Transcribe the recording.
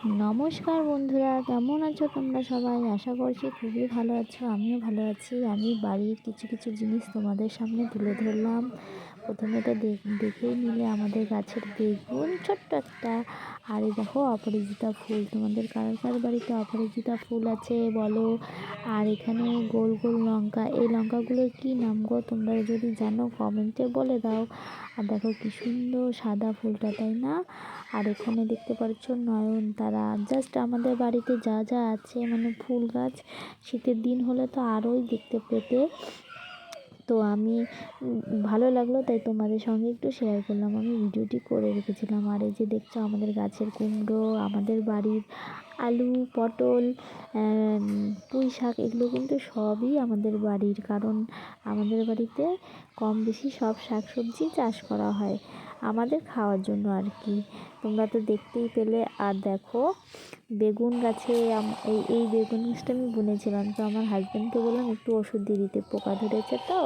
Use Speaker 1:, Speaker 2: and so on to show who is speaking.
Speaker 1: নমস্কার বন্ধুরা, কেমন আছো তোমরা সবাই? আশা করছি খুবই ভালো আছো। আমিও ভালো আছি। আমি বাড়ির কিছু কিছু জিনিস তোমাদের সামনে তুলে ধরলাম। প্রথমে তো দেখেই নিলে আমাদের গাছের বেগুন ছোট্ট একটা। আর এই দেখো অপরাজিতা ফুল। তোমাদের কার কার বাড়িতে অপরাজিতা ফুল আছে বলো। আর এখানে গোল গোল লঙ্কা, এই লঙ্কাগুলোর কী নাম গো? তোমরা যদি জানো কমেন্টে বলে দাও। আর দেখো কি সুন্দর সাদা ফুলটা, তাই না? আর এখানে দেখতে পাচ্ছ নয়নতারা। জাস্ট আমাদের বাড়িতে যা যা আছে, মানে ফুল গাছ শীতের দিন হলে তো আরোই দেখতে পেতে। তো আমি ভালো লাগলো তাই তোমাদের সঙ্গে একটু শেয়ার করলাম। আমি ভিডিওটি করে রেখেছিলাম। আর এই যে দেখছো আমাদের গাছের কুমড়ো, আমাদের বাড়ির আলু, পটল, পুঁই শাক, এগুলো কিন্তু সবই আমাদের বাড়ির। কারণ আমাদের বাড়িতে কম বেশি সব শাক সবজি চাষ করা হয় আমাদের খাওয়ার জন্য আর কি। তোমরা তো দেখতেই পেলে। আর দেখো বেগুন গাছে এই বেগুন গাছটা আমি বুনেছিলাম, তো আমার হাজব্যান্ডকে বললাম একটু ওষুধ দিয়ে দিতে, পোকা ধরেছে তো।